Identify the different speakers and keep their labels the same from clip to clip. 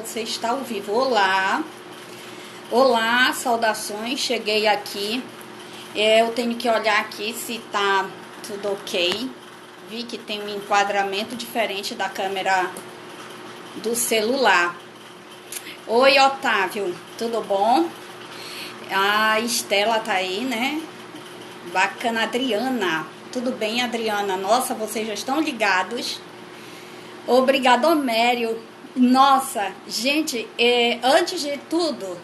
Speaker 1: você está ao vivo. Olá, olá, saudações, cheguei aqui. Eu tenho que olhar aqui se tá tudo ok. Vi que tem um enquadramento diferente da câmera do celular. Oi, Otávio, tudo bom? A Estela tá aí, né? Bacana, Adriana. Tudo bem, Adriana? Nossa, vocês já estão ligados. Obrigado, Homério. Nossa, gente, antes de tudo,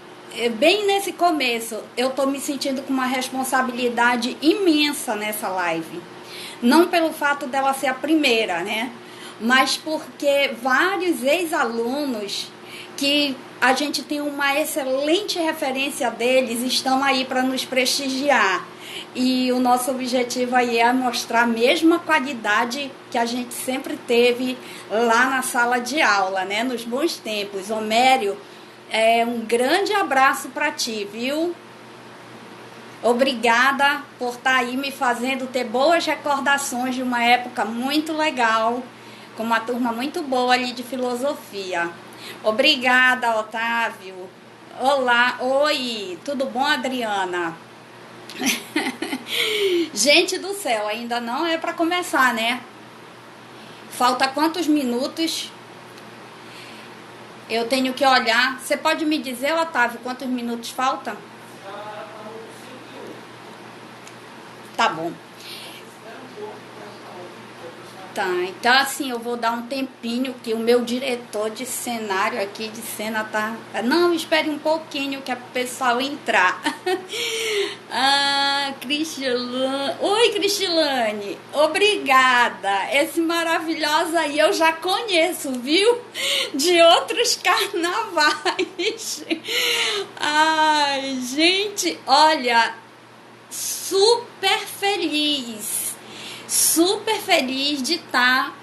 Speaker 1: bem nesse começo, eu tô me sentindo com uma responsabilidade imensa nessa live. Não pelo fato dela ser a primeira, né? Mas porque vários ex-alunos que a gente tem uma excelente referência deles estão aí para nos prestigiar. E o nosso objetivo aí é mostrar a mesma qualidade que a gente sempre teve lá na sala de aula, né? Nos bons tempos. Homério, um grande abraço para ti, viu? Obrigada por estar aí me fazendo ter boas recordações de uma época muito legal, com uma turma muito boa ali de filosofia. Obrigada, Otávio. Olá, oi, tudo bom, Adriana? Gente do céu, ainda não é para começar, né? Falta quantos minutos? Eu tenho que olhar. Você pode me dizer, Otávio, quantos minutos faltam? Tá bom. Tá, então assim, eu vou dar um tempinho que o meu diretor de cenário aqui, de cena, tá... Não, espere um pouquinho que é pro pessoal entrar. Cristilane... Oi, Cristilane, obrigada. Esse maravilhoso aí eu já conheço, viu? De outros carnavais. Ai, gente, olha, super feliz de estar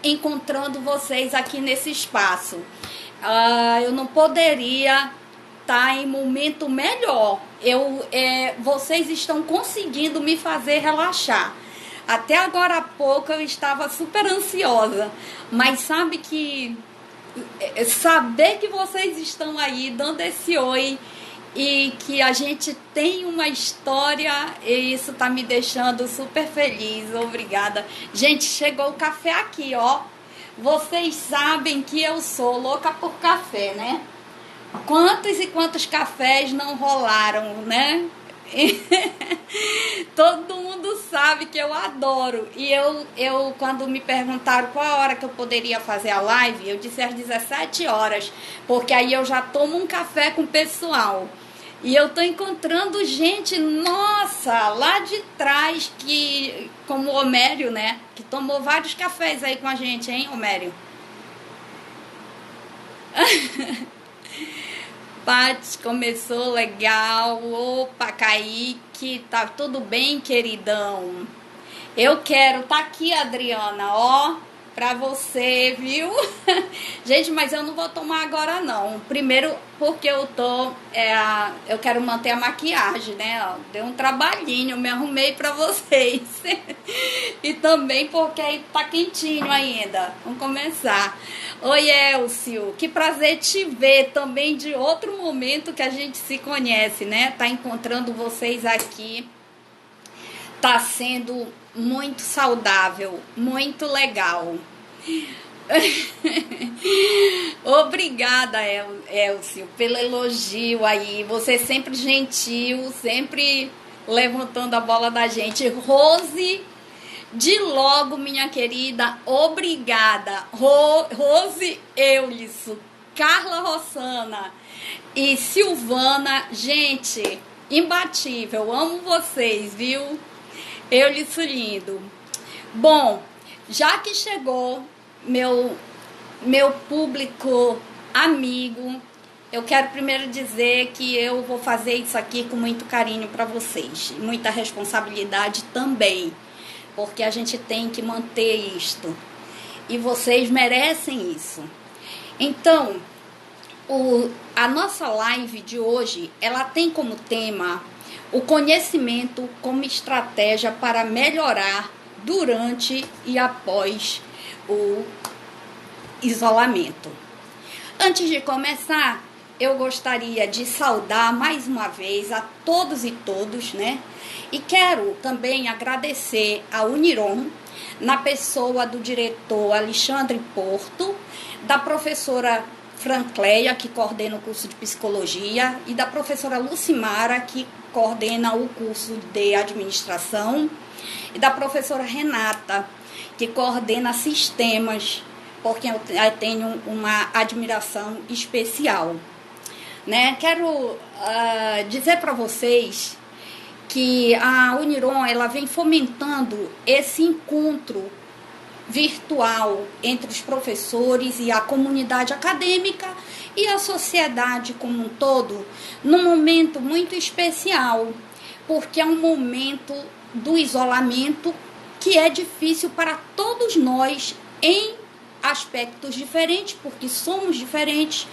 Speaker 1: encontrando vocês aqui nesse espaço. Eu não poderia estar em momento melhor. Vocês estão conseguindo me fazer relaxar. Até agora há pouco eu estava super ansiosa, mas sabe que saber que vocês estão aí dando esse oi e que a gente tem uma história, e isso tá me deixando super feliz. Obrigada. Gente, chegou o café aqui, ó. Vocês sabem que eu sou louca por café, né? Quantos e quantos cafés não rolaram, né? Todo mundo sabe que eu adoro. E eu quando me perguntaram qual a hora que eu poderia fazer a live, eu disse às 17 horas, porque aí eu já tomo um café com o pessoal. E eu tô encontrando gente, nossa, lá de trás, que, como o Homério, né? Que tomou vários cafés aí com a gente, hein, Homério? Paty, começou legal. Opa, Kaique, tá tudo bem, queridão? Eu quero, tá aqui, Adriana, ó, pra você, viu? Gente, mas eu não vou tomar agora, não. Primeiro, porque eu quero manter a maquiagem, né? Ó, deu um trabalhinho, eu me arrumei pra vocês. E também porque tá quentinho ainda. Vamos começar. Oi, Elcio, que prazer te ver também de outro momento que a gente se conhece, né? Tá encontrando vocês aqui. Tá sendo muito saudável, muito legal. Obrigada, Elcio, pelo elogio aí. Você é sempre gentil, sempre levantando a bola da gente. Rose, de logo, minha querida, obrigada. Rose Eulisso, Carla Rossana e Silvana, gente, imbatível. Amo vocês, viu? Eulisso lindo. Bom, já que chegou meu público amigo, eu quero primeiro dizer que eu vou fazer isso aqui com muito carinho para vocês, muita responsabilidade também, porque a gente tem que manter isto e vocês merecem isso. Então, a nossa live de hoje, ela tem como tema o conhecimento como estratégia para melhorar durante e após o isolamento. Antes de começar, eu gostaria de saudar mais uma vez a todos e todos, né? E quero também agradecer a Uniron, na pessoa do diretor Alexandre Porto, da professora Francleia, que coordena o curso de Psicologia, e da professora Lucimara, que coordena o curso de Administração, e da professora Renata, que coordena Sistemas, porque eu tenho uma admiração especial. Né? Quero dizer para vocês que a Uniron ela vem fomentando esse encontro virtual entre os professores e a comunidade acadêmica e a sociedade como um todo, num momento muito especial, porque é um momento do isolamento que é difícil para todos nós em aspectos diferentes, porque somos diferentes,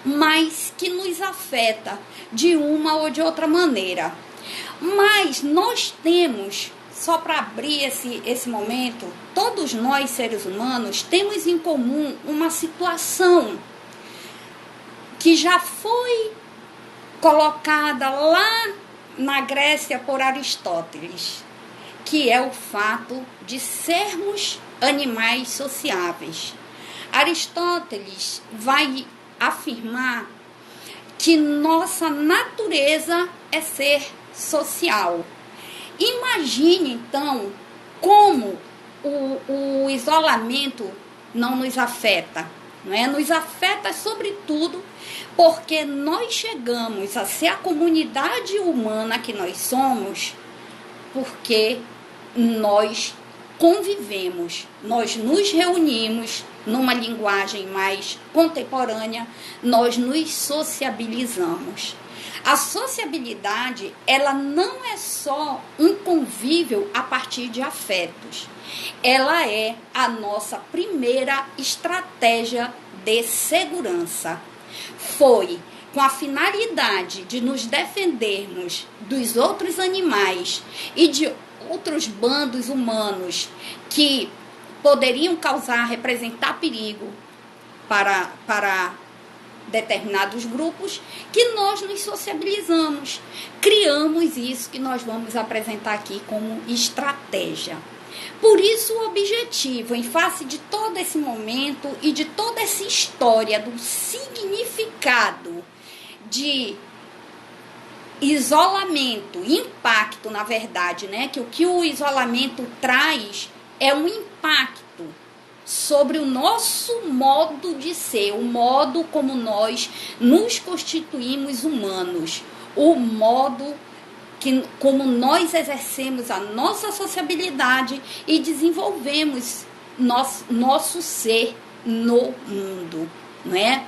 Speaker 1: mas que nos afeta de uma ou de outra maneira. Mas nós temos, só para abrir esse momento, todos nós seres humanos temos em comum uma situação que já foi colocada lá na Grécia por Aristóteles, que é o fato de sermos animais sociáveis. Aristóteles vai afirmar que nossa natureza é ser social. Imagine, então, como o isolamento não nos afeta. Não é? Nos afeta, sobretudo, porque nós chegamos a ser a comunidade humana que nós somos, porque nós convivemos, nós nos reunimos numa linguagem mais contemporânea, nós nos sociabilizamos. A sociabilidade, ela não é só um convívio a partir de afetos. Ela é a nossa primeira estratégia de segurança. Foi com a finalidade de nos defendermos dos outros animais e de outros bandos humanos que poderiam representar perigo para determinados grupos, que nós nos sociabilizamos. Criamos isso que nós vamos apresentar aqui como estratégia. Por isso, o objetivo, em face de todo esse momento e de toda essa história do significado de isolamento, impacto, na verdade, né? Que o que o isolamento traz é um impacto sobre o nosso modo de ser, o modo como nós nos constituímos humanos, o modo como nós exercemos a nossa sociabilidade e desenvolvemos nosso ser no mundo, né?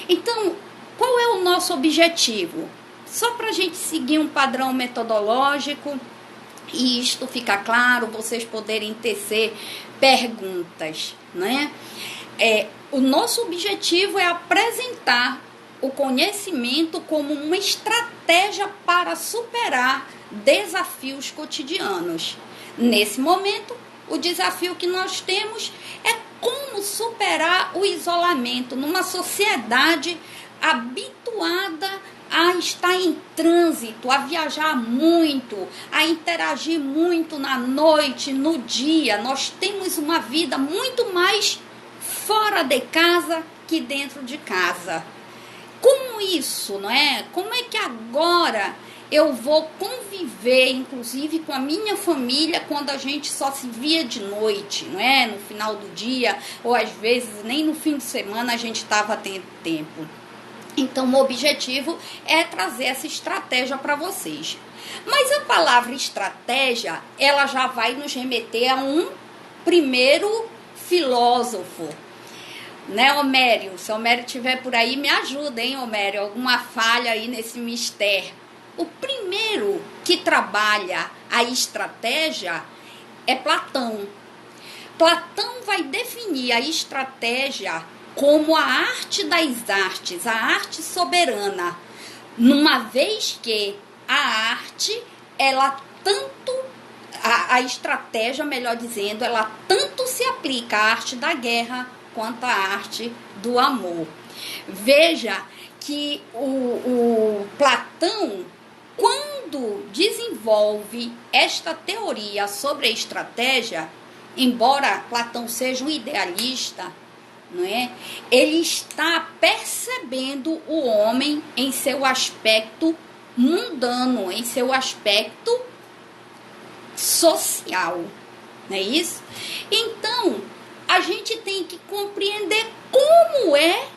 Speaker 1: Então, qual é o nosso objetivo? Só para a gente seguir um padrão metodológico e isto ficar claro, vocês poderem tecer perguntas, né? O nosso objetivo é apresentar o conhecimento como uma estratégia para superar desafios cotidianos. Nesse momento, o desafio que nós temos é como superar o isolamento numa sociedade habituada a estar em trânsito, a viajar muito, a interagir muito na noite, no dia. Nós temos uma vida muito mais fora de casa que dentro de casa. Como isso, não é? Como é que agora eu vou conviver, inclusive, com a minha família quando a gente só se via de noite, não é? No final do dia, ou às vezes nem no fim de semana a gente estava tendo tempo. Então, o objetivo é trazer essa estratégia para vocês. Mas a palavra estratégia, ela já vai nos remeter a um primeiro filósofo, né, Homério? Se Homério estiver por aí, me ajuda, hein, Homério? Alguma falha aí nesse mistério. O primeiro que trabalha a estratégia é Platão. Platão vai definir a estratégia como a arte das artes, a arte soberana, numa vez que a arte, ela tanto, a estratégia, melhor dizendo, ela tanto se aplica à arte da guerra quanto à arte do amor. Veja que o Platão, quando desenvolve esta teoria sobre a estratégia, embora Platão seja um idealista, não é? Ele está percebendo o homem em seu aspecto mundano, em seu aspecto social, não é isso? Então, a gente tem que compreender como é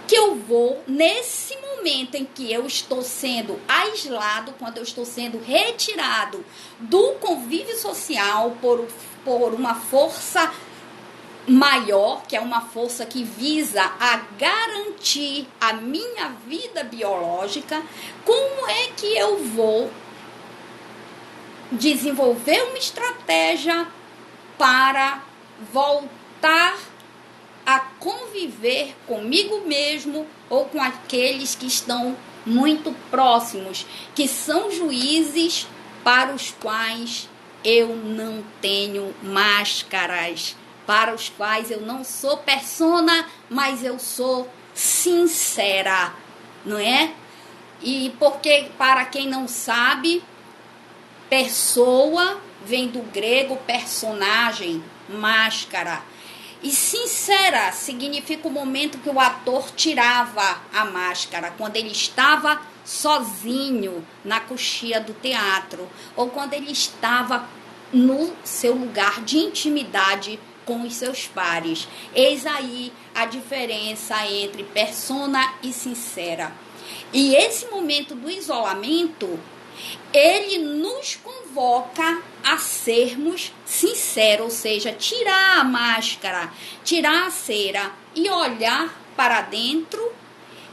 Speaker 1: que eu vou, nesse momento em que eu estou sendo aislado, quando eu estou sendo retirado do convívio social por uma força maior, que é uma força que visa a garantir a minha vida biológica, como é que eu vou desenvolver uma estratégia para voltar a conviver comigo mesmo ou com aqueles que estão muito próximos, que são juízes para os quais eu não tenho máscaras, para os quais eu não sou persona, mas eu sou sincera, não é? E porque, para quem não sabe, pessoa vem do grego personagem, máscara. E sincera significa o momento que o ator tirava a máscara, quando ele estava sozinho na coxia do teatro, ou quando ele estava no seu lugar de intimidade com os seus pares. Eis aí a diferença entre persona e sincera. E esse momento do isolamento, ele nos convoca a sermos sinceros, ou seja, tirar a máscara, tirar a cera e olhar para dentro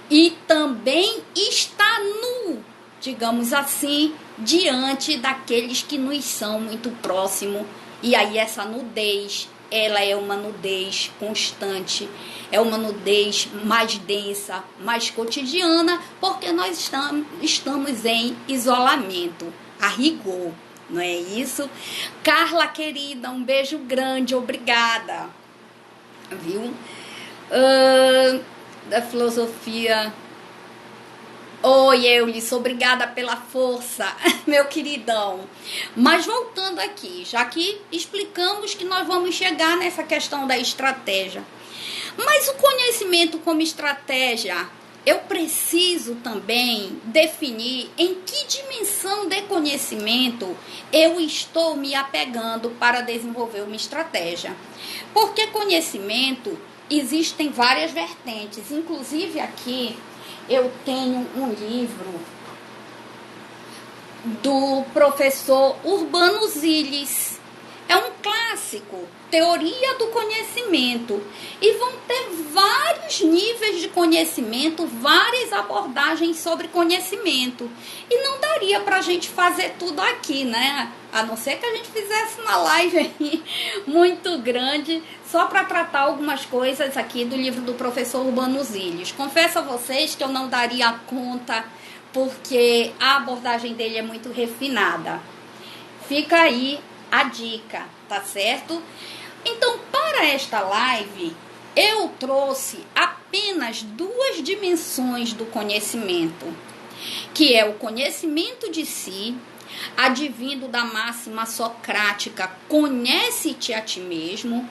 Speaker 1: e também estar nu, digamos assim, diante daqueles que nos são muito próximos. E aí essa nudez, ela é uma nudez constante, é uma nudez mais densa, mais cotidiana, porque nós estamos em isolamento, a rigor, não é isso? Carla, querida, um beijo grande, obrigada, viu? Da filosofia... Oi, Eulis, obrigada pela força, meu queridão. Mas voltando aqui, já que explicamos que nós vamos chegar nessa questão da estratégia. Mas o conhecimento como estratégia, eu preciso também definir em que dimensão de conhecimento eu estou me apegando para desenvolver uma estratégia. Porque conhecimento, existem várias vertentes, inclusive aqui... Eu tenho um livro do professor Urbano Zilles. É um clássico, Teoria do Conhecimento. E vão ter vários níveis de conhecimento, várias abordagens sobre conhecimento. E não daria para a gente fazer tudo aqui, né? A não ser que a gente fizesse uma live aí muito grande, só para tratar algumas coisas aqui do livro do professor Urbano Zilles. Confesso a vocês que eu não daria conta, porque a abordagem dele é muito refinada. Fica aí a dica, tá certo? Então, para esta live, eu trouxe apenas duas dimensões do conhecimento, que é o conhecimento de si, advindo da máxima socrática, conhece-te a ti mesmo.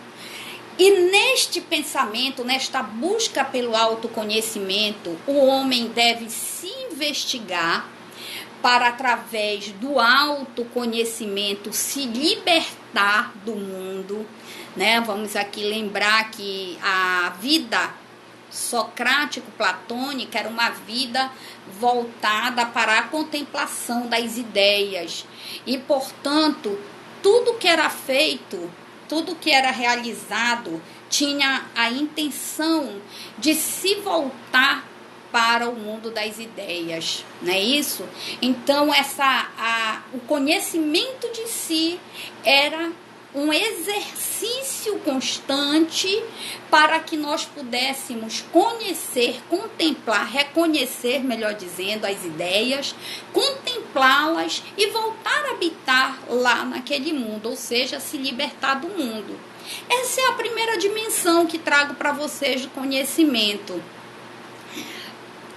Speaker 1: E neste pensamento, nesta busca pelo autoconhecimento, o homem deve se investigar para, através do autoconhecimento, se libertar do mundo, né? Vamos aqui lembrar que a vida socrático-platônica era uma vida voltada para a contemplação das ideias. E, portanto, tudo que era feito, tudo que era realizado, tinha a intenção de se voltar para o mundo das ideias, não é isso? Então, o conhecimento de si era um exercício constante para que nós pudéssemos conhecer, contemplar, reconhecer, melhor dizendo, as ideias, contemplá-las e voltar a habitar lá naquele mundo, ou seja, se libertar do mundo. Essa é a primeira dimensão que trago para vocês do conhecimento.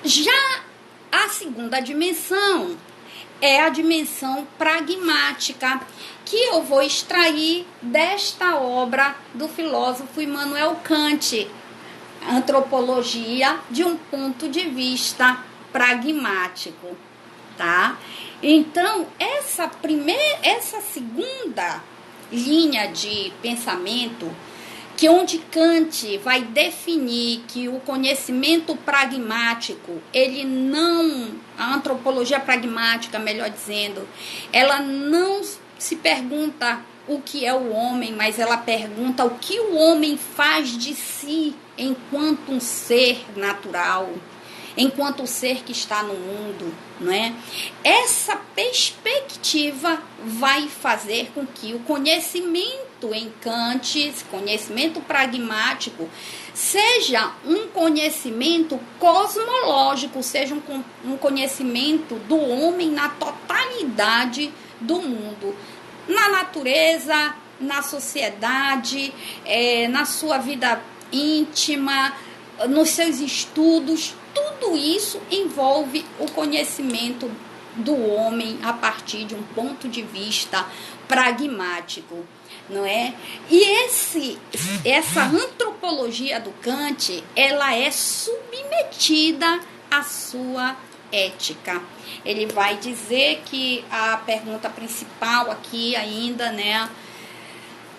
Speaker 1: Já a segunda dimensão é a dimensão pragmática, que eu vou extrair desta obra do filósofo Immanuel Kant, Antropologia de um ponto de vista pragmático, tá? Então, essa segunda linha de pensamento, que onde Kant vai definir que o conhecimento pragmático, a antropologia pragmática, melhor dizendo, ela não se pergunta o que é o homem, mas ela pergunta o que o homem faz de si enquanto um ser natural, enquanto o ser que está no mundo, não é? Essa perspectiva vai fazer com que o conhecimento em Kant, esse conhecimento pragmático, seja um conhecimento cosmológico, seja um conhecimento do homem na totalidade do mundo, na natureza, na sociedade, na sua vida íntima, nos seus estudos. Tudo isso envolve o conhecimento do homem a partir de um ponto de vista pragmático, não é? E essa antropologia do Kant, ela é submetida à sua ética. Ele vai dizer que a pergunta principal aqui ainda, né,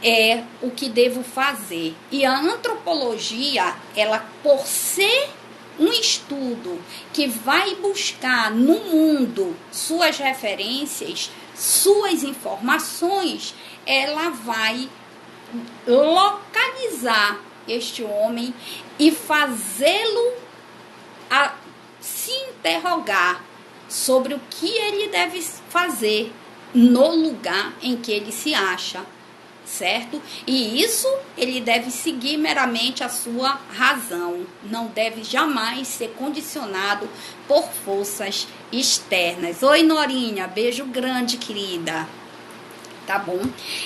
Speaker 1: é o que devo fazer. E a antropologia, ela, por ser um estudo que vai buscar no mundo suas referências, suas informações, ela vai localizar este homem e fazê-lo se interrogar sobre o que ele deve fazer no lugar em que ele se acha, certo? E isso ele deve seguir meramente a sua razão, não deve jamais ser condicionado por forças externas. Oi, Norinha, beijo grande, querida. Tá bom?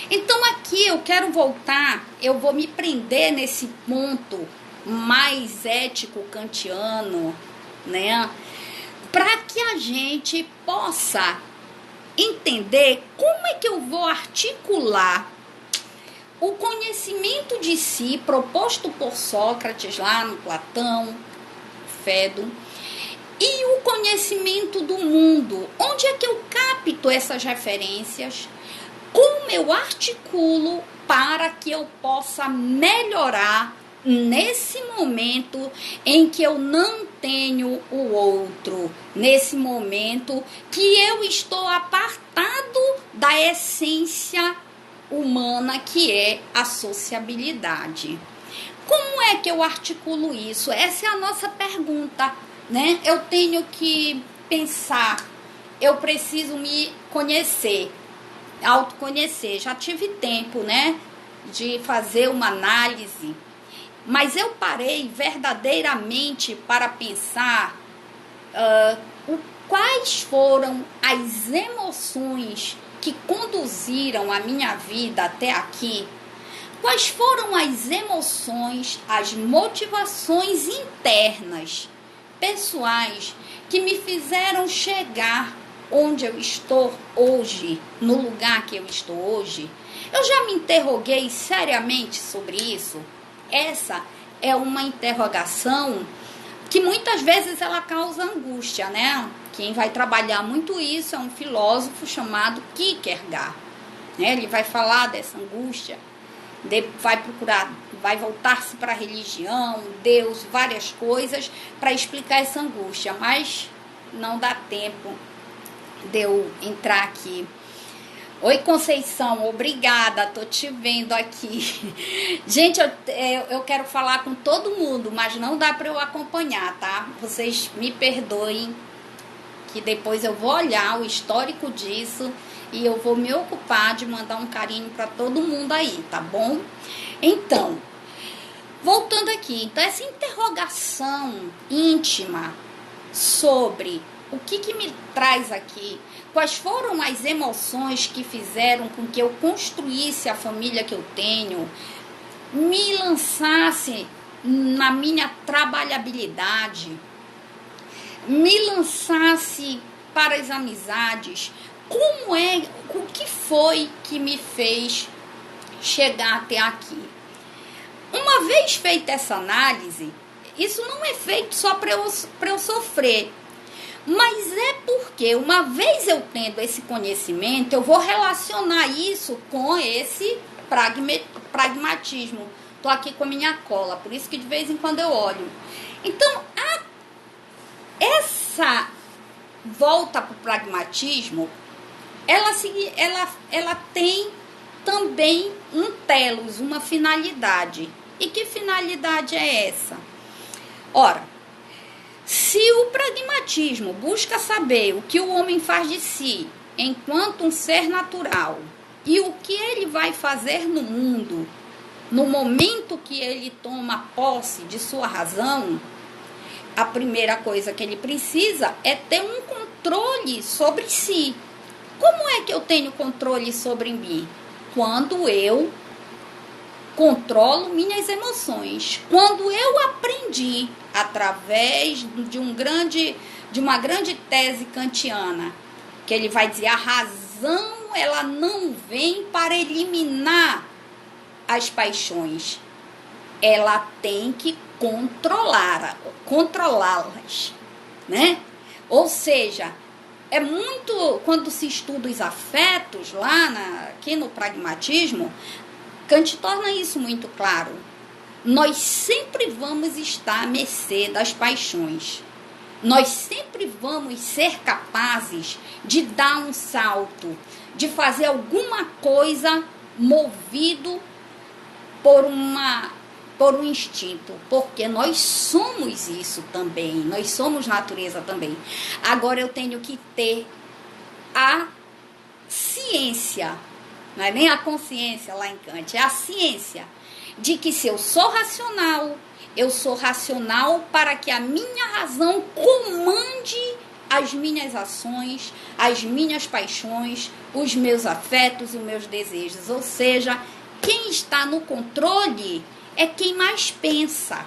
Speaker 1: Então aqui eu quero voltar, eu vou me prender nesse ponto mais ético kantiano, né? Para que a gente possa entender como é que eu vou articular o conhecimento de si proposto por Sócrates lá no Platão, Fédon, e o conhecimento do mundo. Onde é que eu capto essas referências? Como eu articulo para que eu possa melhorar nesse momento em que eu não tenho o outro, nesse momento que eu estou apartado da essência humana, que é a sociabilidade. Como é que eu articulo isso? Essa é a nossa pergunta, né? Eu tenho que pensar, eu preciso me conhecer, autoconhecer. Já tive tempo, né, de fazer uma análise, mas eu parei verdadeiramente para pensar quais foram as emoções que conduziram a minha vida até aqui. Quais foram as emoções, as motivações internas, pessoais, que me fizeram chegar onde eu estou hoje, no lugar que eu estou hoje? Eu já me interroguei seriamente sobre isso. Essa é uma interrogação que muitas vezes ela causa angústia, né? Quem vai trabalhar muito isso é um filósofo chamado Kierkegaard, né? Ele vai falar dessa angústia, vai voltar-se para a religião, Deus, várias coisas para explicar essa angústia, mas não dá tempo de eu entrar aqui. Oi, Conceição, obrigada, tô te vendo aqui. Gente, eu quero falar com todo mundo, mas não dá para eu acompanhar, tá? Vocês me perdoem, que depois eu vou olhar o histórico disso e eu vou me ocupar de mandar um carinho para todo mundo aí, tá bom? Então, voltando aqui, então essa interrogação íntima sobre o que me traz aqui, quais foram as emoções que fizeram com que eu construísse a família que eu tenho, me lançasse na minha trabalhabilidade, me lançasse para as amizades, o que foi que me fez chegar até aqui? Uma vez feita essa análise, isso não é feito só para eu sofrer, mas é porque uma vez eu tendo esse conhecimento, eu vou relacionar isso com esse pragmatismo. Estou aqui com a minha cola, por isso que de vez em quando eu olho. Então, essa volta para o pragmatismo, ela tem também um telos, uma finalidade. E que finalidade é essa? Ora, se o pragmatismo busca saber o que o homem faz de si enquanto um ser natural e o que ele vai fazer no mundo no momento que ele toma posse de sua razão, a primeira coisa que ele precisa é ter um controle sobre si. Como é que eu tenho controle sobre mim? Quando eu controlo minhas emoções. Quando eu aprendi, através de uma grande tese kantiana, que ele vai dizer, a razão ela não vem para eliminar as paixões. Ela tem que controlá-las, né? Ou seja, é muito, quando se estuda os afetos aqui no pragmatismo, Kant torna isso muito claro. Nós sempre vamos estar à mercê das paixões. Nós sempre vamos ser capazes de dar um salto, de fazer alguma coisa movido por um instinto, porque nós somos isso também, nós somos natureza também. Agora eu tenho que ter a ciência, não é nem a consciência lá em Kant, é a ciência de que se eu sou racional para que a minha razão comande as minhas ações, as minhas paixões, os meus afetos e os meus desejos. Ou seja, quem está no controle é quem mais pensa.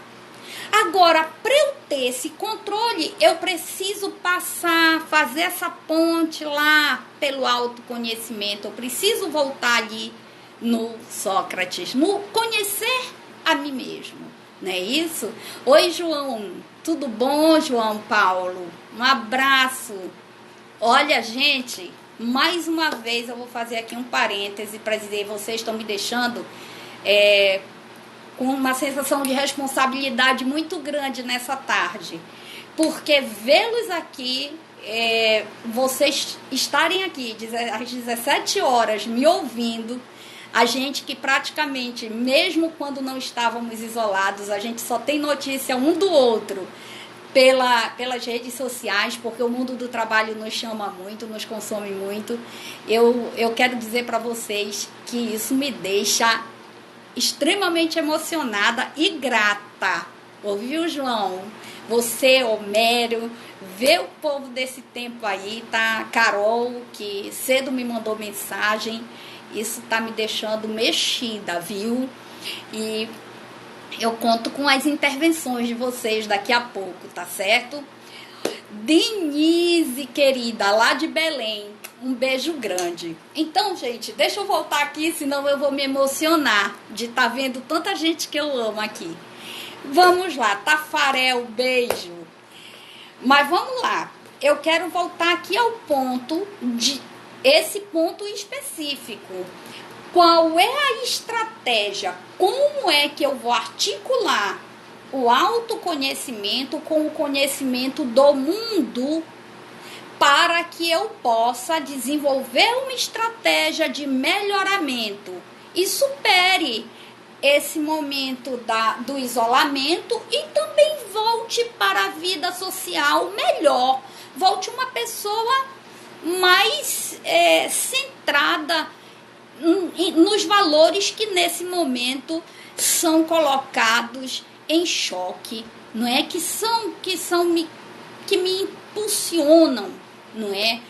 Speaker 1: Agora, para eu ter esse controle, eu preciso fazer essa ponte lá pelo autoconhecimento. Eu preciso voltar ali no Sócrates, no conhecer a mim mesmo. Não é isso? Oi, João. Tudo bom, João Paulo? Um abraço. Olha, gente, mais uma vez eu vou fazer aqui um parêntese para dizer, vocês estão me deixando com uma sensação de responsabilidade muito grande nessa tarde, porque vê-los aqui, vocês estarem aqui às 17 horas me ouvindo, a gente que praticamente, mesmo quando não estávamos isolados, a gente só tem notícia um do outro pelas redes sociais, porque o mundo do trabalho nos chama muito, nos consome muito. Eu quero dizer para vocês que isso me deixa extremamente emocionada e grata. Ouviu, João? Você, Homério, vê o povo desse tempo aí, tá? Carol, que cedo me mandou mensagem. Isso tá me deixando mexida, viu? E eu conto com as intervenções de vocês daqui a pouco, tá certo? Denise, querida, lá de Belém, um beijo grande. Então, gente, deixa eu voltar aqui, senão eu vou me emocionar de estar vendo tanta gente que eu amo aqui. Vamos lá, Tafarel, beijo. Mas vamos lá, eu quero voltar aqui ao ponto, esse ponto específico. Qual é a estratégia? Como é que eu vou articular o autoconhecimento com o conhecimento do mundo para que eu possa desenvolver uma estratégia de melhoramento e supere esse momento do isolamento e também volte para a vida social melhor, volte uma pessoa mais centrada nos valores que nesse momento são colocados em choque, não é? Que me impulsionam, não é?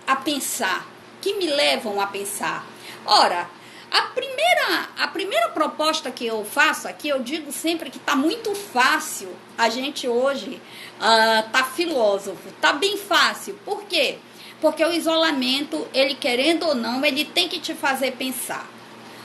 Speaker 1: A pensar, que me levam a pensar. Ora, A primeira proposta que eu faço aqui, eu digo sempre que tá muito fácil. A gente hoje tá filósofo, tá bem fácil. Por quê? Porque o isolamento, ele querendo ou não, ele tem que te fazer pensar.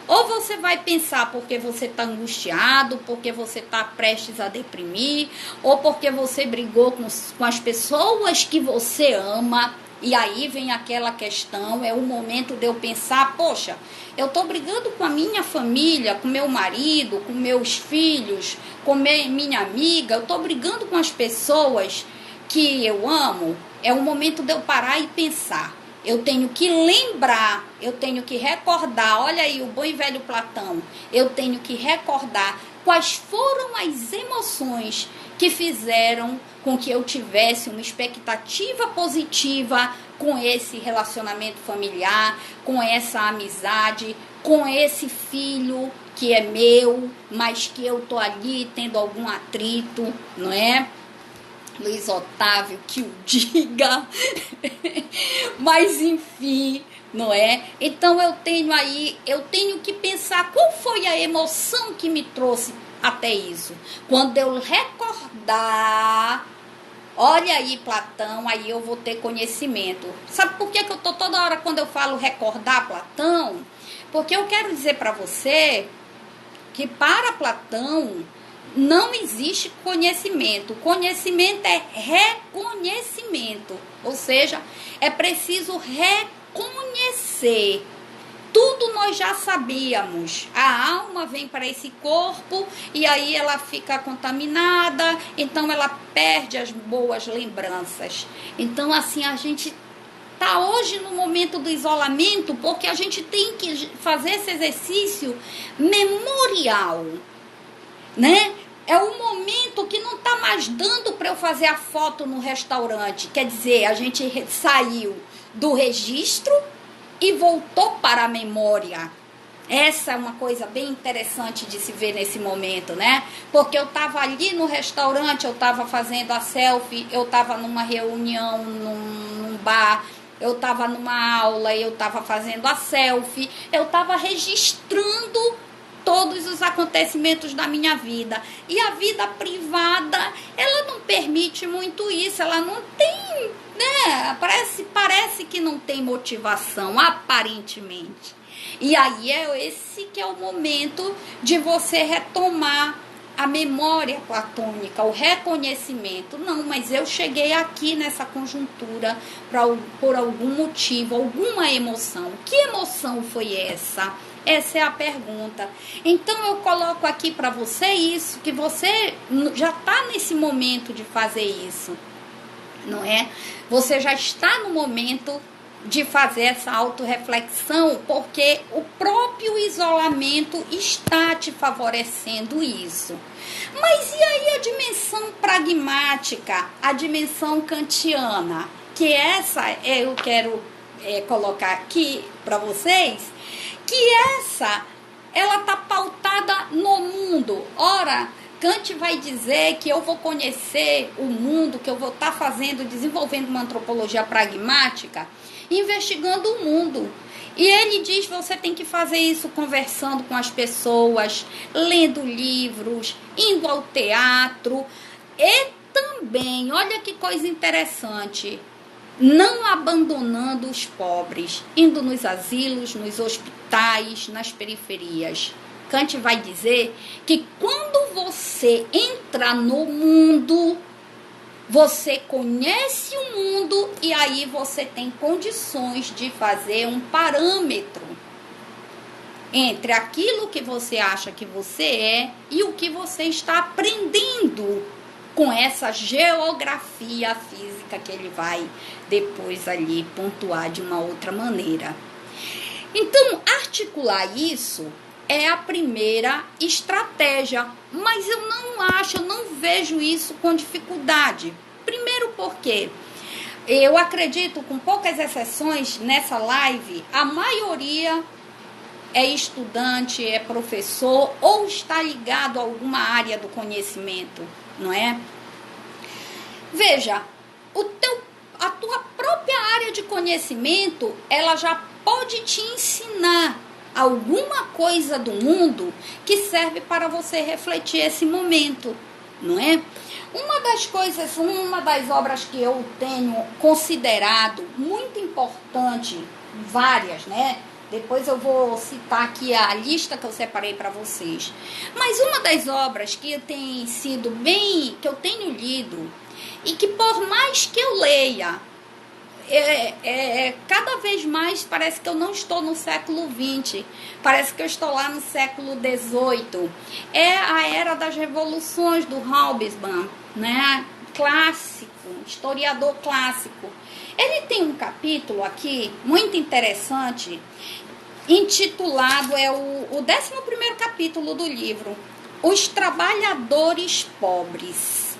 Speaker 1: Ou você vai pensar porque você está angustiado, porque você está prestes a deprimir, ou porque você brigou com as pessoas que você ama. E aí vem aquela questão, é o momento de eu pensar, poxa, eu estou brigando com a minha família, com meu marido, com meus filhos, com minha amiga, eu estou brigando com as pessoas que eu amo. É o momento de eu parar e pensar. Eu tenho que lembrar, eu tenho que recordar, olha aí o bom e velho Platão, eu tenho que recordar quais foram as emoções que fizeram com que eu tivesse uma expectativa positiva com esse relacionamento familiar, com essa amizade, com esse filho que é meu, mas que eu tô ali tendo algum atrito, não é? Luiz Otávio, que o diga, mas enfim, não é? Então eu tenho que pensar qual foi a emoção que me trouxe até isso. Quando eu recordar, olha aí Platão, aí eu vou ter conhecimento. Sabe por que eu tô toda hora quando eu falo recordar Platão? Porque eu quero dizer para você que para Platão não existe conhecimento. Conhecimento é reconhecimento. Ou seja, é preciso reconhecer. Tudo nós já sabíamos. A alma vem para esse corpo e aí ela fica contaminada, então ela perde as boas lembranças. Então, assim, a gente está hoje no momento do isolamento porque a gente tem que fazer esse exercício memorial, né? É o momento que não está mais dando para eu fazer a foto no restaurante. Quer dizer, a gente saiu do registro e voltou para a memória. Essa é uma coisa bem interessante de se ver nesse momento, né? Porque eu estava ali no restaurante, eu estava fazendo a selfie, eu estava numa reunião, num bar, eu estava numa aula e eu estava fazendo a selfie, eu estava registrando todos os acontecimentos da minha vida. E a vida privada, ela não permite muito isso, ela não tem, né? Parece que não tem motivação, aparentemente. E aí é esse que é o momento de você retomar a memória platônica, o reconhecimento. Não, mas eu cheguei aqui nessa conjuntura por algum motivo, alguma emoção. Que emoção foi essa? Essa é a pergunta. Então eu coloco aqui para você isso, que você já está nesse momento de fazer isso, não é? Você já está no momento de fazer essa autorreflexão, porque o próprio isolamento está te favorecendo isso. Mas e aí a dimensão pragmática, a dimensão kantiana? Que essa eu quero colocar aqui para vocês, que ela está pautada no mundo. Ora, Kant vai dizer que eu vou conhecer o mundo, que eu vou estar desenvolvendo uma antropologia pragmática, investigando o mundo. E ele diz que você tem que fazer isso conversando com as pessoas, lendo livros, indo ao teatro e também, olha que coisa interessante, não abandonando os pobres, indo nos asilos, nos hospitais, nas periferias. Kant vai dizer que quando você entra no mundo, você conhece o mundo e aí você tem condições de fazer um parâmetro entre aquilo que você acha que você é e o que você está aprendendo com essa geografia física que ele vai depois ali pontuar de uma outra maneira. Então, articular isso é a primeira estratégia, mas eu não vejo isso com dificuldade. Primeiro porque eu acredito, com poucas exceções nessa live, a maioria é estudante, é professor ou está ligado a alguma área do conhecimento, não é? Veja, a tua própria área de conhecimento, ela já pode te ensinar alguma coisa do mundo que serve para você refletir esse momento, não é? Uma das obras que eu tenho considerado muito importante, várias, né? Depois eu vou citar aqui a lista que eu separei para vocês. Mas uma das obras que tem sido que eu tenho lido, e que por mais que eu leia, cada vez mais parece que eu não estou no século XX, parece que eu estou lá no século XVIII. É a Era das Revoluções do Hobsbawm, né? Clássico, historiador clássico. Ele tem um capítulo aqui muito interessante, intitulado, o 11º capítulo do livro, Os Trabalhadores Pobres.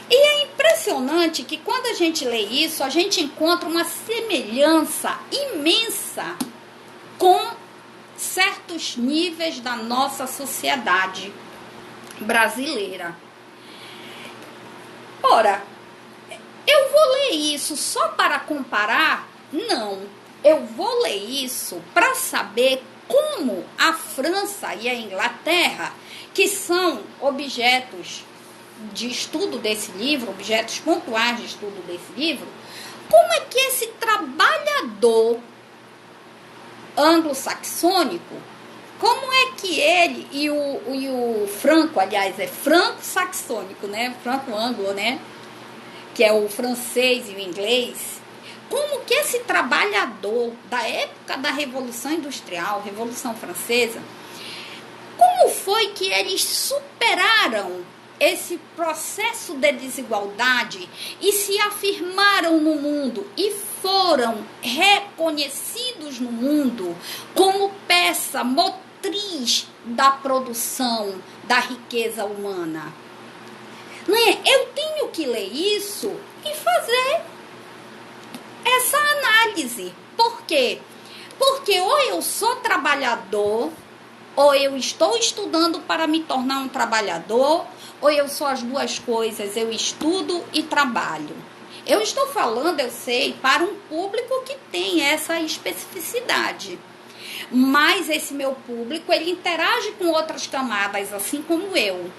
Speaker 1: E é impressionante que quando a gente lê isso, a gente encontra uma semelhança imensa com certos níveis da nossa sociedade brasileira. Ora, eu vou ler isso só para comparar? Não. Eu vou ler isso para saber como a França e a Inglaterra, que são objetos de estudo desse livro, objetos pontuais de estudo desse livro, como é que esse trabalhador anglo-saxônico, como é que ele e o franco, aliás, é franco-saxônico, né? Franco-anglo, né? Que é o francês e o inglês. Como que esse trabalhador da época da Revolução Industrial, Revolução Francesa, como foi que eles superaram esse processo de desigualdade e se afirmaram no mundo e foram reconhecidos no mundo como peça motriz da produção da riqueza humana? Não é? Eu tenho que ler isso e fazer essa análise. Por quê? Porque ou eu sou trabalhador, ou eu estou estudando para me tornar um trabalhador, ou eu sou as duas coisas, eu estudo e trabalho. Eu estou falando, eu sei, para um público que tem essa especificidade. Mas esse meu público, ele interage com outras camadas, assim como eu.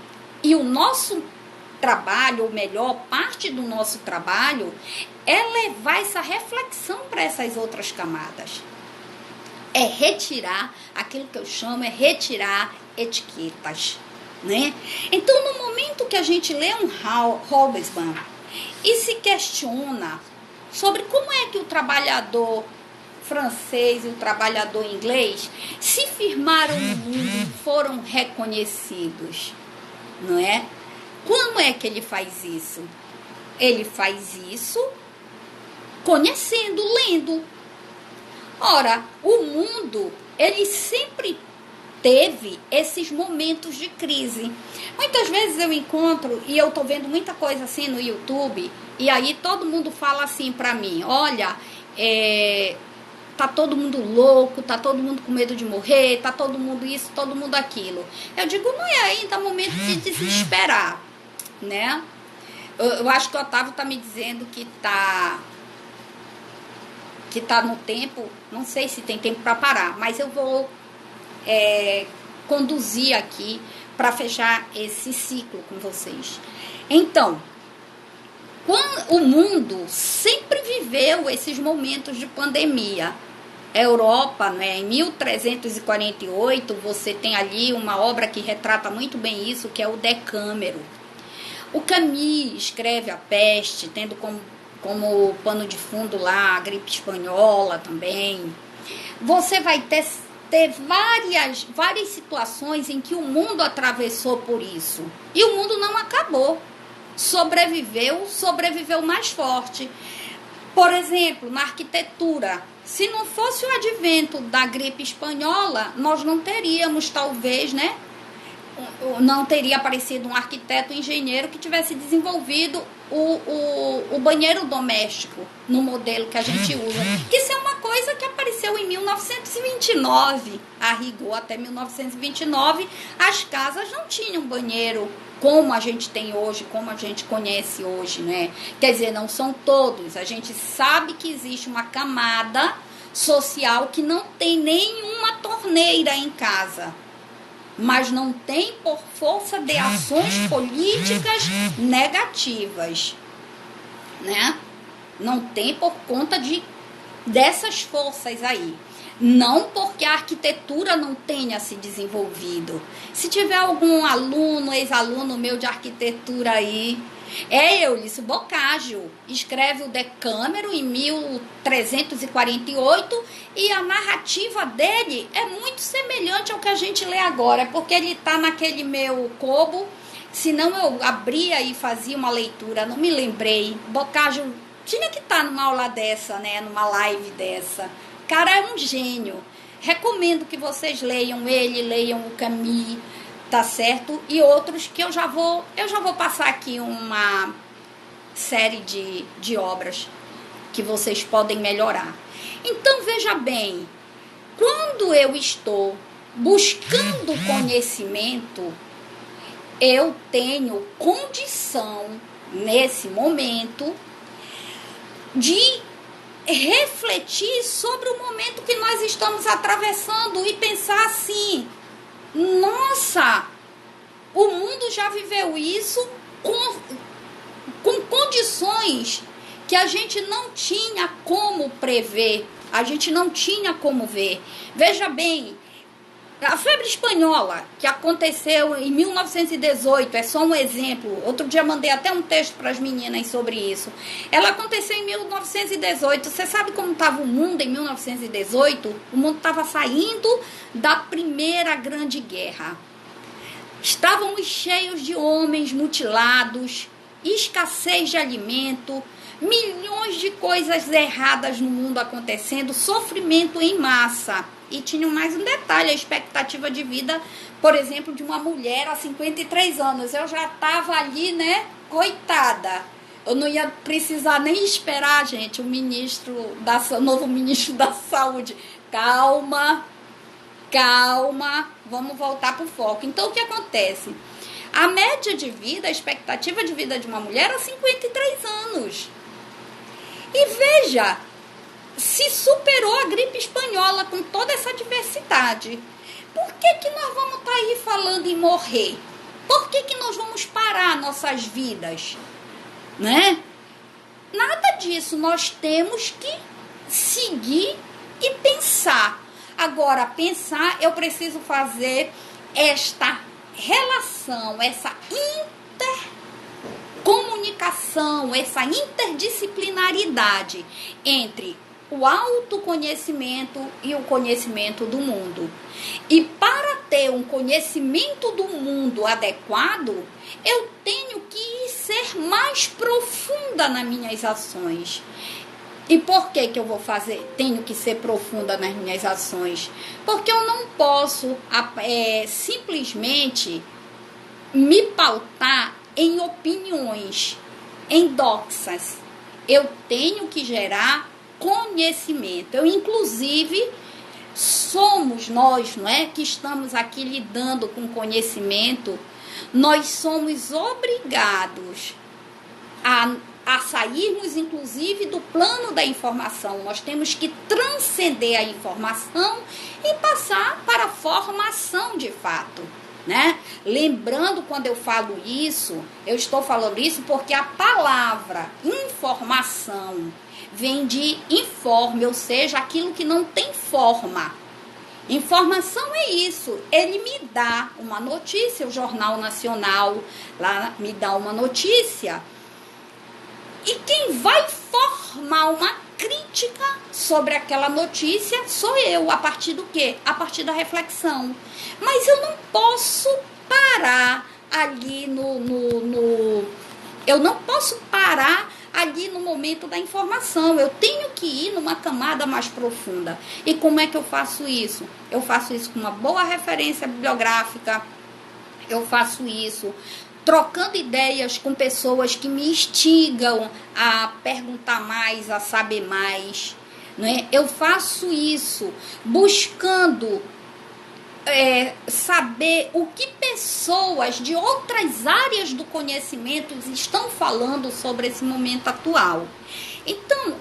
Speaker 1: E o nosso trabalho, ou melhor, parte do nosso trabalho, é levar essa reflexão para essas outras camadas. É retirar, aquilo que eu chamo, é retirar etiquetas, né? Então, no momento que a gente lê um Hobsbawm e se questiona sobre como é que o trabalhador francês e o trabalhador inglês se firmaram no mundo e foram reconhecidos, não é? Como é que ele faz isso? Ele faz isso conhecendo, lendo. Ora, o mundo, ele sempre teve esses momentos de crise. Muitas vezes eu encontro, e eu tô vendo muita coisa assim no YouTube, e aí todo mundo fala assim pra mim, olha, tá todo mundo louco, tá todo mundo com medo de morrer, tá todo mundo isso, todo mundo aquilo. Eu digo, não é ainda momento de desesperar, né? Eu acho que o Otávio tá me dizendo que tá no tempo, não sei se tem tempo para parar, mas eu vou conduzir aqui para fechar esse ciclo com vocês. Então, o mundo sempre viveu esses momentos de pandemia. A Europa, né, em 1348, você tem ali uma obra que retrata muito bem isso, que é o Decâmero. O Camus escreve A Peste, tendo como pano de fundo lá a gripe espanhola também. Você vai ter várias situações em que o mundo atravessou por isso. E o mundo não acabou. Sobreviveu mais forte. Por exemplo, na arquitetura, se não fosse o advento da gripe espanhola, nós não teríamos, talvez, né? Não teria aparecido um arquiteto engenheiro que tivesse desenvolvido o banheiro doméstico no modelo que a gente usa. Que isso é uma coisa que apareceu em 1929. A rigor, até 1929, as casas não tinham banheiro como a gente tem hoje, como a gente conhece hoje, né? Quer dizer, não são todos. A gente sabe que existe uma camada social que não tem nenhuma torneira em casa, mas não tem por força de ações políticas negativas, né? Não tem por conta dessas forças aí. Não porque a arquitetura não tenha se desenvolvido. Se tiver algum aluno, ex-aluno meu de arquitetura aí, Eulice Boccaccio, escreve o Decâmero em 1348 e a narrativa dele é muito semelhante ao que a gente lê agora, porque ele está naquele meu Kobo, senão eu abria e fazia uma leitura, não me lembrei. Boccaccio tinha que estar numa aula dessa, né, numa live dessa. Cara, é um gênio. Recomendo que vocês leiam ele, leiam o Camus, tá certo? E outros que eu já vou passar aqui uma série de obras que vocês podem melhorar. Então, veja bem, quando eu estou buscando conhecimento, eu tenho condição, nesse momento, de refletir sobre o momento que nós estamos atravessando e pensar assim: nossa, o mundo já viveu isso com condições que a gente não tinha como prever, a gente não tinha como ver. Veja bem, a febre espanhola, que aconteceu em 1918, é só um exemplo. Outro dia mandei até um texto para as meninas sobre isso. Ela aconteceu em 1918. Você sabe como estava o mundo em 1918? O mundo estava saindo da Primeira Grande Guerra. Estávamos cheios de homens mutilados, escassez de alimento, milhões de coisas erradas no mundo acontecendo, sofrimento em massa. E tinha mais um detalhe, a expectativa de vida, por exemplo, de uma mulher a 53 anos. Eu já estava ali, né, coitada. Eu não ia precisar nem esperar, gente, o novo ministro da Saúde. Calma, vamos voltar para o foco. Então, o que acontece? A média de vida, a expectativa de vida de uma mulher é 53 anos. E veja, se superou a gripe espanhola com toda essa diversidade. Por que nós vamos estar aí falando em morrer? Por que nós vamos parar nossas vidas? Né? Nada disso. Nós temos que seguir e pensar. Agora, pensar, eu preciso fazer esta relação, essa intercomunicação, essa interdisciplinaridade entre o autoconhecimento e o conhecimento do mundo. E para ter um conhecimento do mundo adequado, eu tenho que ser mais profunda nas minhas ações. E por que eu vou fazer? Tenho que ser profunda nas minhas ações. Porque eu não posso simplesmente me pautar em opiniões, em doxas. Eu tenho que gerar conhecimento. Eu, inclusive, somos nós, não é, que estamos aqui lidando com conhecimento. Nós somos obrigados a sairmos, inclusive, do plano da informação. Nós temos que transcender a informação e passar para a formação de fato, né? Lembrando, quando eu falo isso, eu estou falando isso porque a palavra informação vem de informe, ou seja, aquilo que não tem forma. Informação é isso, ele me dá uma notícia, o Jornal Nacional lá me dá uma notícia, e quem vai formar uma crítica sobre aquela notícia sou eu, a partir do quê? A partir da reflexão. Mas eu não posso parar ali eu não posso parar ali no momento da informação. Eu tenho que ir numa camada mais profunda. E como é que eu faço isso? Eu faço isso com uma boa referência bibliográfica. Eu faço isso trocando ideias com pessoas que me instigam a perguntar mais, a saber mais, né? Eu faço isso buscando saber o que pessoas de outras áreas do conhecimento estão falando sobre esse momento atual. Então,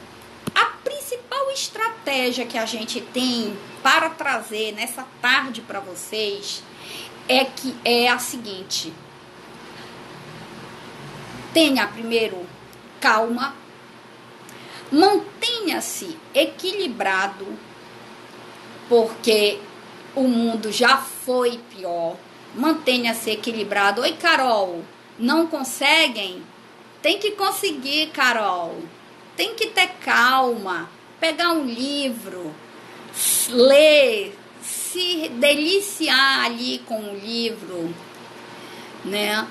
Speaker 1: a principal principal estratégia que a gente tem para trazer nessa tarde para vocês é a seguinte: tenha primeiro calma, mantenha-se equilibrado, porque o mundo já foi pior. Mantenha-se equilibrado. Oi, Carol, não conseguem? Tem que conseguir, Carol. Tem que ter calma, pegar um livro, ler, se deliciar ali com o livro, né?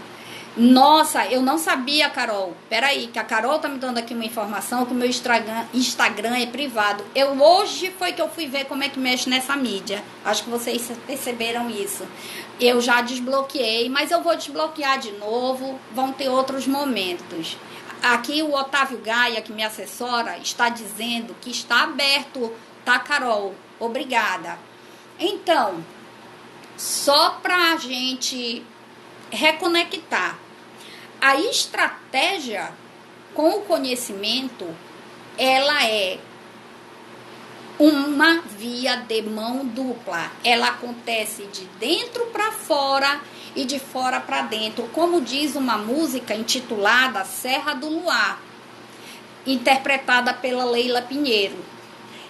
Speaker 1: Nossa, eu não sabia, Carol. Peraí, que a Carol tá me dando aqui uma informação que o meu Instagram é privado. Hoje foi que eu fui ver como é que mexe nessa mídia. Acho que vocês perceberam isso. Eu já desbloqueei, mas eu vou desbloquear de novo. Vão ter outros momentos. Aqui o Otávio Gaia, que me assessora, está dizendo que está aberto, tá, Carol? Obrigada. Então, só pra gente reconectar, a estratégia com o conhecimento, ela é uma via de mão dupla. Ela acontece de dentro para fora e de fora para dentro, como diz uma música intitulada Serra do Luar, interpretada pela Leila Pinheiro.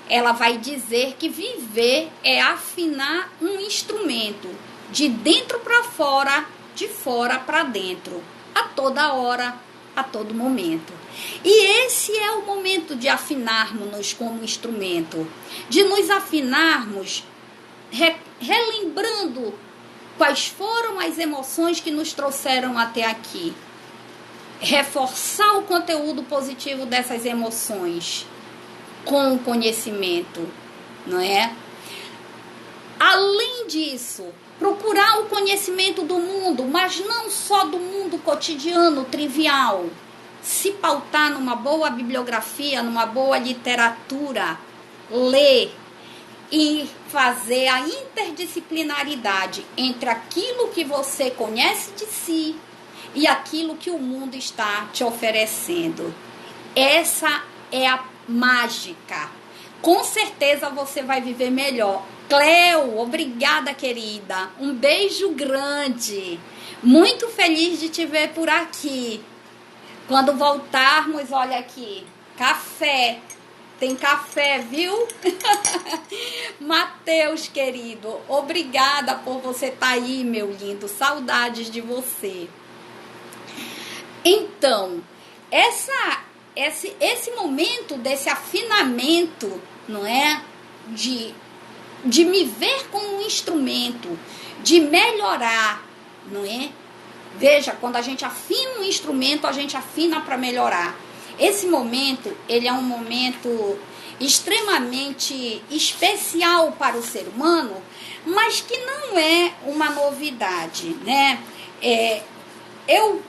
Speaker 1: Ela vai dizer que viver é afinar um instrumento de dentro para fora, de fora para dentro, a toda hora, a todo momento. E esse é o momento de afinarmos-nos como instrumento, de nos afinarmos relembrando quais foram as emoções que nos trouxeram até aqui, reforçar o conteúdo positivo dessas emoções com o conhecimento, não é? Além disso, procurar o conhecimento do mundo, mas não só do mundo cotidiano, trivial. Se pautar numa boa bibliografia, numa boa literatura, ler e fazer a interdisciplinaridade entre aquilo que você conhece de si e aquilo que o mundo está te oferecendo. Essa é a mágica. Com certeza você vai viver melhor. Cleo, obrigada, querida. Um beijo grande. Muito feliz de te ver por aqui. Quando voltarmos, olha aqui, café. Tem café, viu? Mateus, querido, obrigada por você estar aí, meu lindo. Saudades de você. Então, esse momento desse afinamento, não é? De me ver como um instrumento, de melhorar, não é? Veja, quando a gente afina um instrumento, a gente afina para melhorar. Esse momento, ele é um momento extremamente especial para o ser humano, mas que não é uma novidade, né? Eu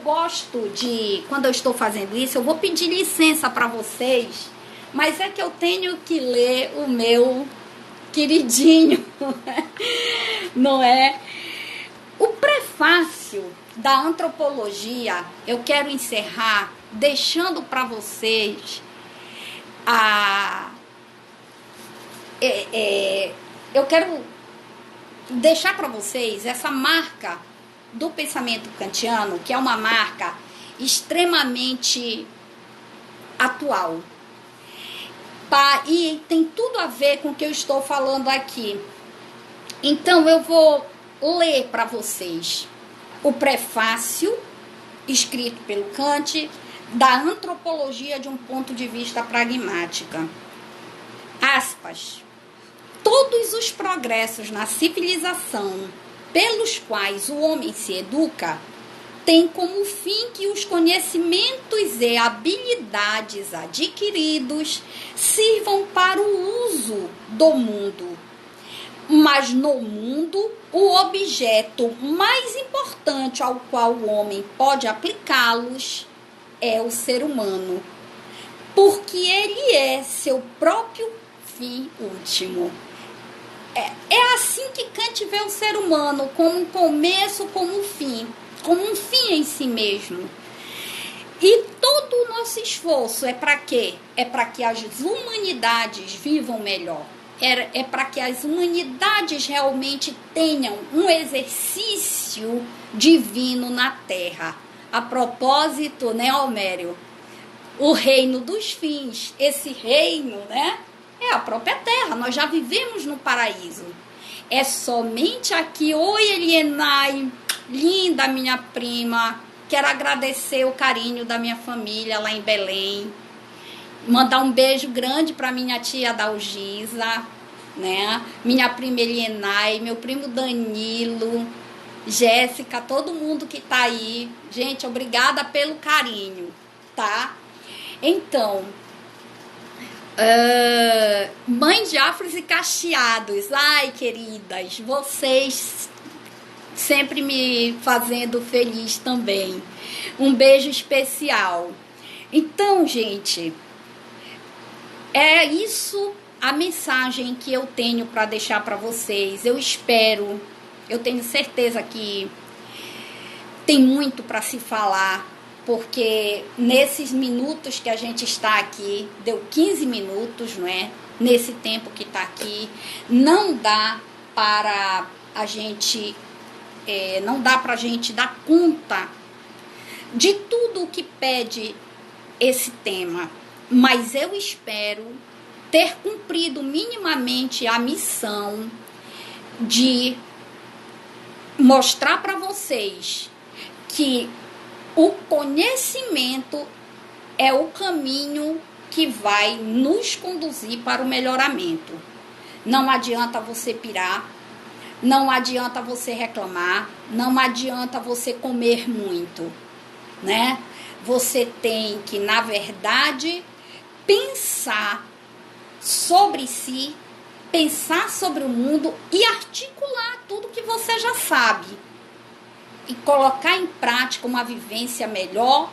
Speaker 1: gosto de, quando eu estou fazendo isso, eu vou pedir licença para vocês, mas é que eu tenho que ler o meu queridinho, não é? O prefácio da antropologia, eu quero encerrar deixando para vocês eu quero deixar para vocês essa marca do pensamento kantiano, que é uma marca extremamente atual. E tem tudo a ver com o que eu estou falando aqui. Então eu vou ler para vocês o prefácio escrito pelo Kant da antropologia de um ponto de vista pragmática. Aspas. Todos os progressos na civilização pelos quais o homem se educa têm como fim que os conhecimentos e habilidades adquiridos sirvam para o uso do mundo. Mas no mundo, o objeto mais importante ao qual o homem pode aplicá-los é o ser humano, porque ele é seu próprio fim último. É assim que Kant vê o ser humano, como um começo, como um fim em si mesmo. E todo o nosso esforço é para quê? É para que as humanidades vivam melhor. É para que as humanidades realmente tenham um exercício divino na Terra. A propósito, né, Almério? O reino dos fins. Esse reino, né, é a própria Terra. Nós já vivemos no paraíso. É somente aqui. Oi, Elienay, linda minha prima. Quero agradecer o carinho da minha família lá em Belém. Mandar um beijo grande para minha tia Dalgisa, né? Minha prima Elienay, meu primo Danilo, Jéssica, todo mundo que tá aí. Gente, obrigada pelo carinho, tá? Então, mãe de afros e cacheados, ai, queridas, vocês sempre me fazendo feliz também. Um beijo especial. Então, gente, é isso a mensagem que eu tenho para deixar para vocês. Eu espero, eu tenho certeza que tem muito para se falar, porque nesses minutos que a gente está aqui, deu 15 minutos, não é? Nesse tempo que está aqui, não dá para a gente, não dá para a gente dar conta de tudo o que pede esse tema, mas eu espero ter cumprido minimamente a missão de mostrar para vocês que o conhecimento é o caminho que vai nos conduzir para o melhoramento. Não adianta você pirar, não adianta você reclamar, não adianta você comer muito, né? Você tem que, na verdade, pensar sobre si, pensar sobre o mundo e articular tudo que você já sabe e colocar em prática uma vivência melhor,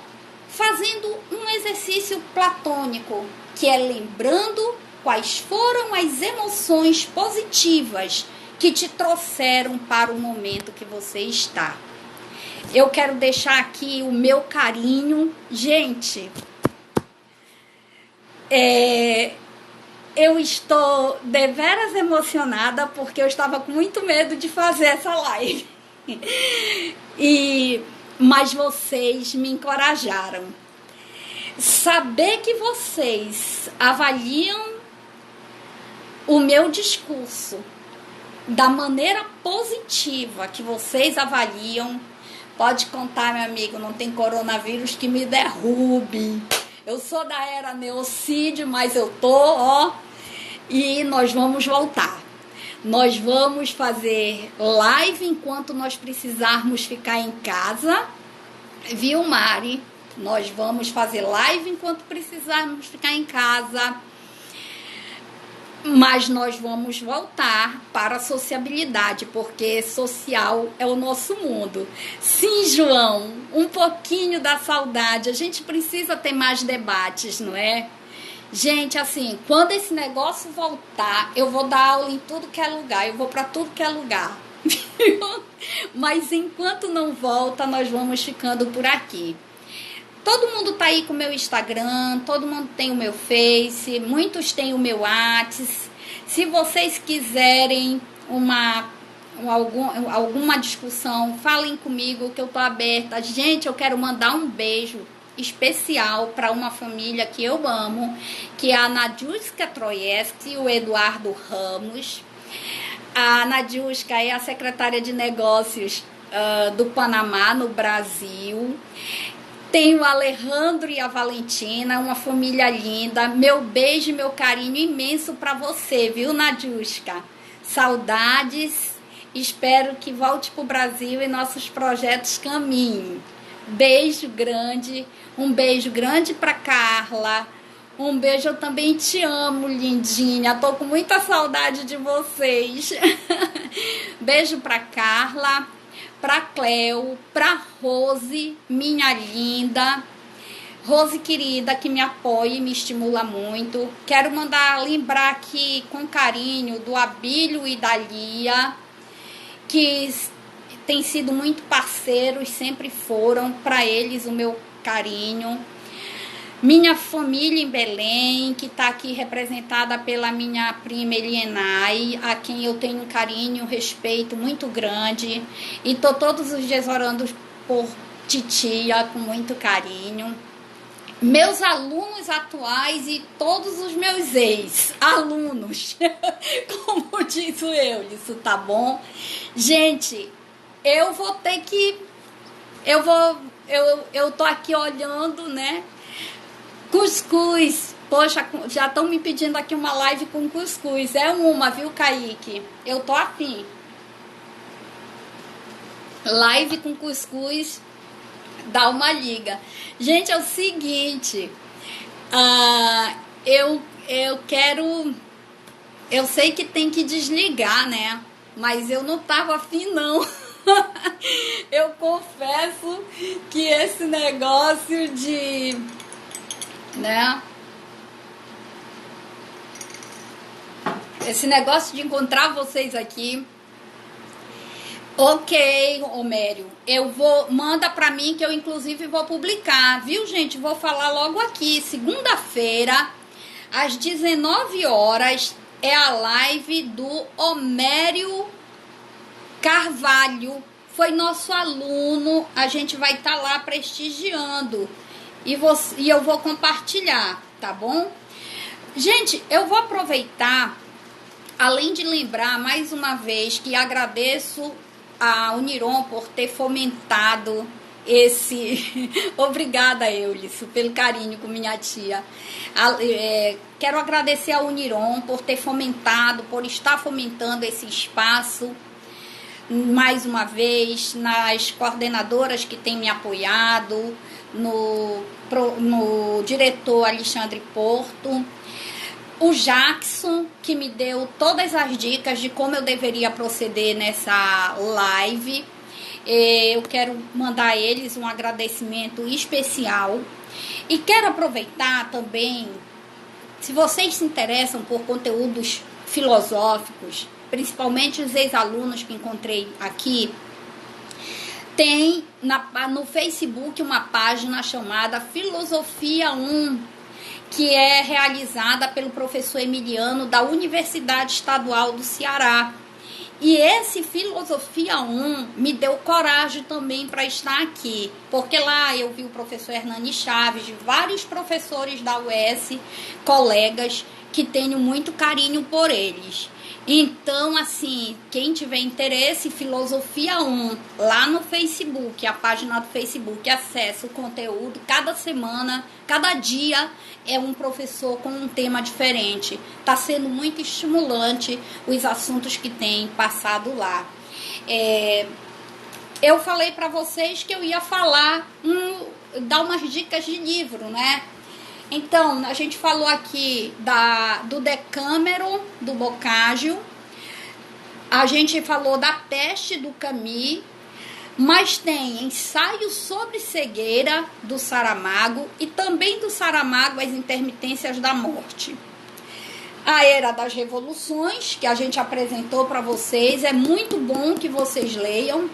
Speaker 1: fazendo um exercício platônico, que é lembrando quais foram as emoções positivas que te trouxeram para o momento que você está. Eu quero deixar aqui o meu carinho. Gente, eu estou deveras emocionada porque eu estava com muito medo de fazer essa live. Mas vocês me encorajaram. Saber que vocês avaliam o meu discurso da maneira positiva que vocês avaliam, pode contar, meu amigo, não tem coronavírus que me derrube. Eu sou da era neocídio, mas eu tô, ó, e nós vamos voltar. Nós vamos fazer live enquanto nós precisarmos ficar em casa, viu, Mari? Nós vamos fazer live enquanto precisarmos ficar em casa, mas nós vamos voltar para a sociabilidade, porque social é o nosso mundo. Sim, João, um pouquinho da saudade. A gente precisa ter mais debates, não é? Gente, assim, quando esse negócio voltar, eu vou dar aula em tudo que é lugar, eu vou para tudo que é lugar. Mas enquanto não volta, nós vamos ficando por aqui. Todo mundo tá aí com o meu Instagram, todo mundo tem o meu Face, muitos têm o meu WhatsApp. Se vocês quiserem alguma discussão, falem comigo que eu tô aberta. Gente, eu quero mandar um beijo especial para uma família que eu amo, que é a Nadiuska Troieski e o Eduardo Ramos. A Nadiuska é a secretária de negócios do Panamá, no Brasil. Tem o Alejandro e a Valentina, uma família linda. Meu beijo e meu carinho imenso para você, viu, Nadiuska? Saudades. Espero que volte para o Brasil e nossos projetos caminhem. Beijo grande. Um beijo grande para Carla. Um beijo, eu também te amo, lindinha. Tô com muita saudade de vocês. Beijo para Carla, para Cleo, para Rose, minha linda. Rose querida, que me apoia e me estimula muito. Quero lembrar aqui com carinho do Abílio e da Lia, que têm sido muito parceiros, sempre foram. Para eles o meu carinho. minha família em Belém, que está aqui representada pela minha prima Elienay, a quem eu tenho um carinho, um respeito muito grande. E estou todos os dias orando por titia com muito carinho. Meus alunos atuais e todos os meus ex-alunos, como diz o Eulisso, tá bom? Gente, eu vou ter que... Eu tô aqui olhando, né? Cuscuz. Poxa, já estão me pedindo aqui uma live com cuscuz. É uma, viu, Kaique? Eu tô afim. Live com cuscuz, dá uma liga. Gente, é o seguinte. Eu quero... Eu sei que tem que desligar, né? Mas eu não tava afim, não. Eu confesso que esse negócio de... né? Esse negócio de encontrar vocês aqui. Ok, Homério. Eu vou... Manda pra mim que eu, inclusive, vou publicar. Viu, gente? Vou falar logo aqui. Segunda-feira, às 19 horas, é a live do Homério Carvalho. Foi nosso aluno. A gente vai estar lá prestigiando. E eu vou compartilhar, tá bom? Gente, eu vou aproveitar, além de lembrar mais uma vez que agradeço a Uniron por ter fomentado esse... Obrigada, Eulisso, pelo carinho com minha tia. Quero agradecer a Uniron por ter fomentado, por estar fomentando esse espaço. Mais uma vez, nas coordenadoras que têm me apoiado, no diretor Alexandre Porto, o Jackson, que me deu todas as dicas de como eu deveria proceder nessa live. Eu quero mandar a eles um agradecimento especial. E quero aproveitar também, se vocês se interessam por conteúdos filosóficos, principalmente os ex-alunos que encontrei aqui, tem no Facebook uma página chamada Filosofia 1, que é realizada pelo professor Emiliano da Universidade Estadual do Ceará. E esse Filosofia 1 me deu coragem também para estar aqui, porque lá eu vi o professor Hernani Chaves, vários professores da UES, colegas, que tenho muito carinho por eles. Então, assim, quem tiver interesse, Filosofia 1, lá no Facebook, a página do Facebook, acessa o conteúdo. Cada semana, cada dia é um professor com um tema diferente. Está sendo muito estimulante os assuntos que tem passado lá. Eu falei para vocês que eu ia falar, dar umas dicas de livro, né? Então, a gente falou aqui do Decâmero, do Boccaccio. A gente falou da Peste, do Camus. Mas tem Ensaio sobre Cegueira, do Saramago. E também do Saramago, As Intermitências da Morte. A Era das Revoluções, que a gente apresentou para vocês. É muito bom que vocês leiam.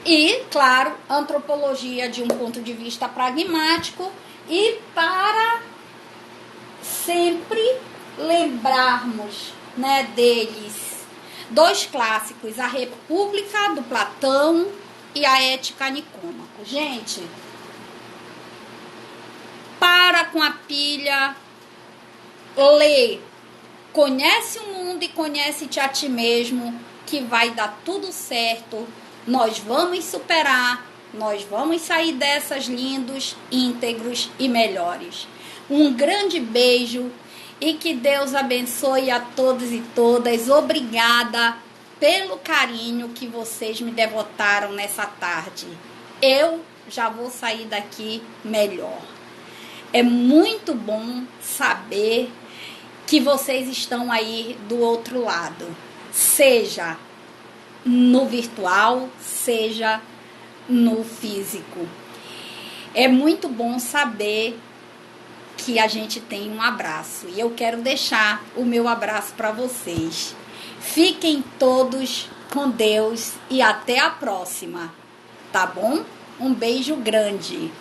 Speaker 1: E, claro, Antropologia de um ponto de vista pragmático. E para sempre lembrarmos, né, deles, dois clássicos, A República, do Platão, e A Ética Nicômaco. Gente, para com a pilha, lê, conhece o mundo e conhece-te a ti mesmo, que vai dar tudo certo, nós vamos superar. Nós vamos sair dessas lindos, íntegros e melhores. Um grande beijo e que Deus abençoe a todos e todas. Obrigada pelo carinho que vocês me devotaram nessa tarde. Eu já vou sair daqui melhor. É muito bom saber que vocês estão aí do outro lado. Seja no virtual, seja no físico. É muito bom saber que a gente tem um abraço. E eu quero deixar o meu abraço para vocês. Fiquem todos com Deus e até a próxima. Tá bom? Um beijo grande.